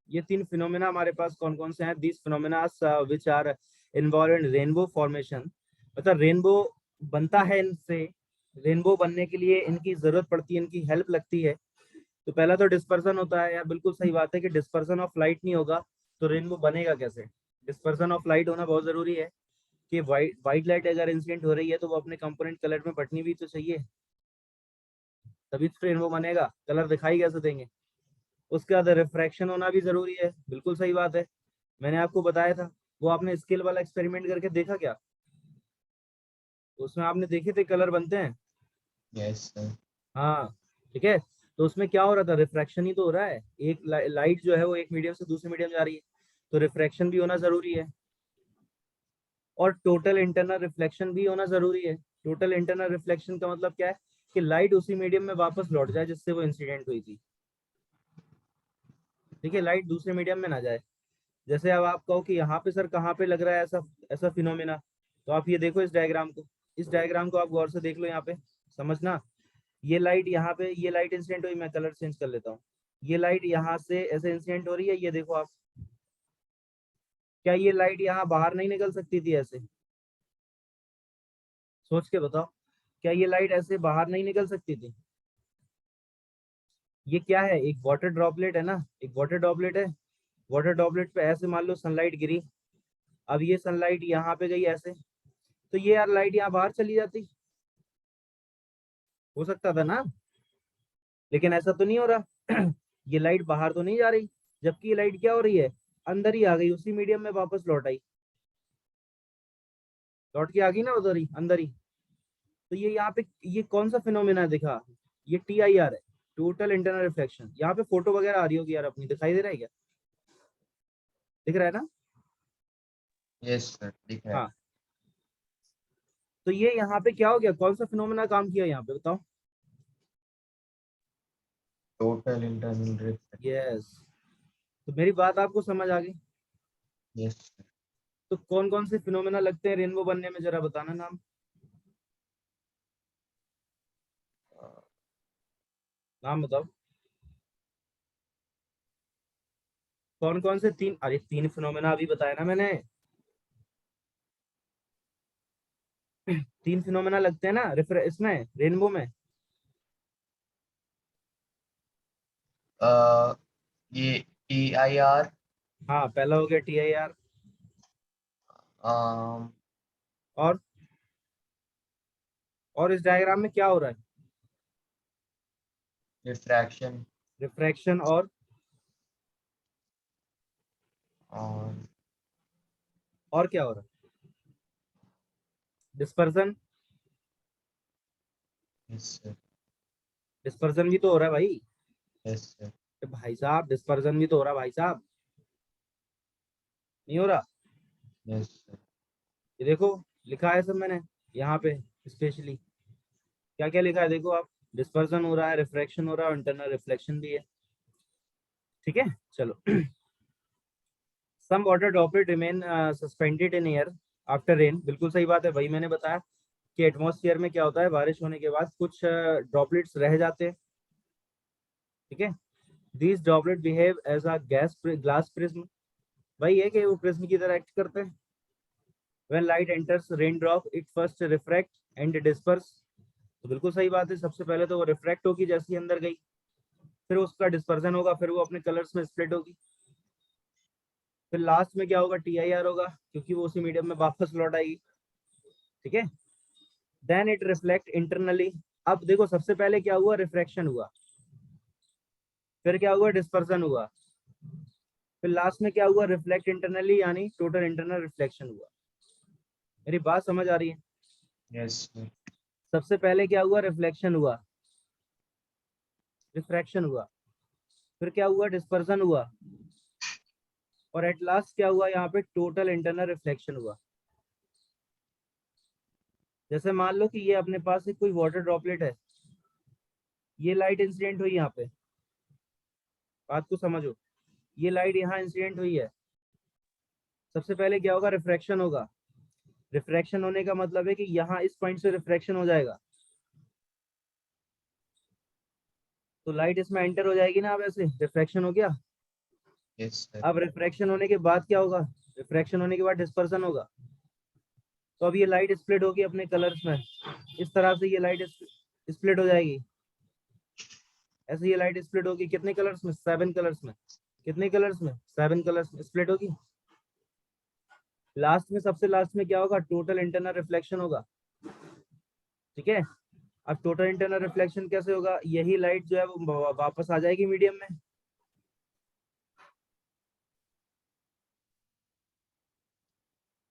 S1: ये 3 फिनोमेना हमारे पास कौन कौन से हैं? These phenomena which are involve in rainbow formation. मतलब रेनबो बनता है इनसे, रेनबो बनने के लिए इनकी जरूरत पड़ती है, इनकी हेल्प लगती है। तो पहला तो डिस्पर्सन होता है। यार बिल्कुल सही बात है कि डिस्पर्सन ऑफ लाइट नहीं होगा तो रेनबो बनेगा कैसे? डिस्पर्सन ऑफ लाइट होना बहुत जरूरी है कि व्हाइट लाइट अगर इंसिडेंट हो रही है तो वो अपने कंपोनेंट कलर में बटनी भी तो चाहिए, तभी तो रेनबो बनेगा। कलर दिखाई कैसे देंगे? उसके बाद रिफ्रैक्शन होना भी जरूरी है, बिल्कुल सही बात है। मैंने आपको बताया था, वो आपने स्केल वाला एक्सपेरिमेंट करके देखा क्या? तो उसमें आपने देखे थे कलर बनते हैं।
S2: Yes sir.
S1: हाँ ठीक है। तो उसमें क्या हो रहा था, रिफ्रैक्शन ही तो हो रहा है। एक लाइट जो है वो एक मीडियम से दूसरे मीडियम जा रही है, तो रिफ्रैक्शन भी होना जरूरी है, और टोटल इंटरनल रिफ्लेक्शन भी होना जरूरी है। टोटल इंटरनल रिफ्लेक्शन का मतलब क्या है, कि लाइट उसी मीडियम में वापस लौट जाए जिससे वो इंसिडेंट हुई थी। ठीक है, लाइट दूसरे मीडियम में ना जाए। जैसे अब आप कहो कि यहाँ पे सर कहाँ पे लग रहा है ऐसा ऐसा फिनोमेना, तो आप ये देखो इस डायग्राम को, इस डायग्राम को आप गौर से देख लो यहाँ पे, समझना। ये लाइट यहाँ पे, ये लाइट इंसिडेंट हुई, मैं कलर चेंज कर लेता हूँ। ये लाइट यहाँ से ऐसे इंसिडेंट हो रही है, ये देखो आप, क्या ये लाइट यहाँ बाहर नहीं निकल सकती थी ऐसे? सोच के बताओ, क्या ये लाइट ऐसे बाहर नहीं निकल सकती थी? ये क्या है, एक वाटर ड्रॉपलेट है ना, एक वाटर ड्रॉपलेट है। वाटर ड्रॉपलेट पे ऐसे मान लो सनलाइट गिरी, अब ये सनलाइट यहाँ पे गई ऐसे, तो ये यार लाइट यहाँ बाहर चली जाती, हो सकता था ना। लेकिन ऐसा तो नहीं हो रहा। ये लाइट बाहर तो नहीं जा रही, जबकि ये लाइट क्या हो रही है, अंदर ही आ गई, उसी मीडियम में वापस लौट आई, लौट के आ गई ना उधर ही, अंदर ही। तो ये यहाँ पे ये कौन सा फिनोमेना दिखा, ये TIR है, टोटल इंटरनल रिफ्लेक्शन। यहाँ पे फोटो वगैरह आ रही होगी यार अपनी, दिखाई दे रहा है क्या? दिख रहा है ना?
S2: यस सर दिख रहा है।
S1: हाँ। तो ये यहाँ पे क्या हो गया, कौन सा फिनोमेना काम किया यहाँ पे बताओ?
S2: Total internal reflection.
S1: यस। तो मेरी बात आपको समझ आ गई?
S2: Yes sir.
S1: तो कौन कौन से फिनोमेना लगते हैं रेनबो बनने में, जरा बताना नाम। नाम बताओ, कौन कौन से तीन, अरे तीन फिनोमेना अभी बताया ना मैंने। तीन फिनोमेना लगते हैं ना रिफ्रे इसमें, रेनबो में।
S2: ये TIR।
S1: हाँ, पहला हो गया TIR, और इस डायग्राम में क्या हो रहा है?
S2: रिफ्रैक्शन।
S1: रिफ्रैक्शन,
S2: और
S1: और क्या हो रहा है? डिस्पर्सन।
S2: Yes sir.
S1: डिस्पर्सन भी तो हो रहा है भाई।
S2: Yes sir.
S1: भाई साहब, डिस्पर्सन भी तो हो रहा है भाई साहब, नहीं हो रहा?
S2: Yes sir.
S1: ये देखो, लिखा है सब मैंने यहाँ पे स्पेशली, क्या क्या लिखा है देखो आप। डिस्पर्सन हो रहा है, रिफ्रैक्शन हो रहा है, और इंटरनल रिफ्लेक्शन भी है। ठीक है, चलो। Some water droplet remain suspended in air after rain, बिल्कुल सही बात है भाई, मैंने बताया कि एटमॉस्फेयर में क्या होता है, बारिश होने के बाद कुछ ड्रॉपलेट्स रह जाते हैं। ठीक है, these droplet behave as a gas glass prism, वही है कि वो प्रिज्म की तरह एक्ट करते हैं। When light enters rain drop it first refract and disperse, तो बिल्कुल सही बात है, सबसे पहले तो वो रिफ्रैक्ट होगी जैसे ही अंदर गई, फिर उसका डिस्पर्सन होगा, फिर वो अपने कलर्स में स्प्लिट होगी, फिर लास्ट में क्या होगा, TIR होगा, क्योंकि वो उसी मीडियम में वापस लौट आएगी। ठीक है, देन इट रिफ्लेक्ट इंटरनली। अब देखो, सबसे पहले क्या हुआ, रिफ्रैक्शन हुआ, फिर क्या हुआ, डिस्पर्सन हुआ, फिर लास्ट में क्या हुआ, रिफ्लेक्ट इंटरनली, यानी टोटल इंटरनल रिफ्लेक्शन हुआ। मेरी बात समझ आ रही है?
S2: Yes sir.
S1: सबसे पहले क्या हुआ, रिफ्लेक्शन हुआ, रिफ्रैक्शन हुआ, फिर क्या हुआ, डिस्पर्सन हुआ, और एट लास्ट क्या हुआ, यहाँ पे टोटल इंटरनल रिफ्लेक्शन हुआ। जैसे मान लो कि ये अपने पास एक कोई वाटर ड्रॉपलेट है, ये लाइट इंसिडेंट हुई यहाँ पे, बात को समझो, ये लाइट यहाँ इंसिडेंट हुई है। सबसे पहले क्या होगा, रिफ्रैक्शन होगा। रिफ्रैक्शन होने का मतलब है कि यहाँ इस पॉइंट से रिफ्रैक्शन हो जाएगा, तो लाइट इसमें एंटर हो जाएगी ना, अब ऐसे रिफ्रैक्शन हो गया।
S2: Yes sir.
S1: अब रिफ्रैक्शन होने के बाद क्या होगा, रिफ्रैक्शन होने के बाद डिस्पर्सन होगा, तो अब ये लाइट स्प्लिट होगी अपने कलर्स में, इस तरह से ये लाइट स्प्लिट हो जाएगी। ऐसे ये लाइट स्प्लिट होगी कितने कलर्स में, 7 कलर्स में। कितने कलर्स में, 7 कलर्स में स्प्लिट होगी। लास्ट में, सबसे लास्ट में क्या होगा, टोटल इंटरनल रिफ्लेक्शन होगा। ठीक है, अब टोटल इंटरनल रिफ्लेक्शन कैसे होगा, यही लाइट जो है वो वापस आ जाएगी मीडियम में।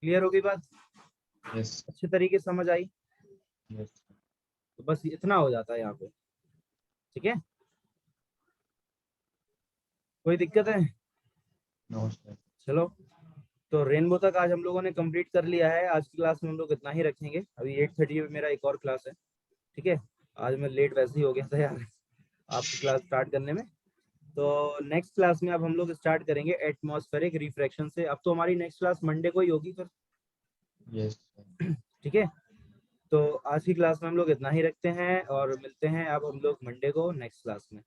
S1: क्लियर होगी बात?
S2: यस।
S1: अच्छी तरीके से समझ आई?
S2: यस
S1: तो बस इतना हो जाता है यहाँ पे, ठीक है। कोई दिक्कत है?
S2: No sir.
S1: चलो, तो रेनबो तक आज हम लोगों ने कंप्लीट कर लिया है। आज की क्लास में हम लोग इतना ही रखेंगे। अभी 8:30 पे मेरा एक और क्लास है, ठीक है। आज मैं लेट वैसे ही हो गया था यार आपकी क्लास स्टार्ट करने में। तो नेक्स्ट क्लास में अब हम लोग स्टार्ट करेंगे एटमॉस्फेरिक रिफ्रैक्शन से। अब तो हमारी नेक्स्ट क्लास मंडे को ही होगी फिर,
S2: यस सर।
S1: ठीक है। तो आज की क्लास में हम लोग इतना ही रखते हैं और मिलते हैं अब हम लोग मंडे को नेक्स्ट क्लास में।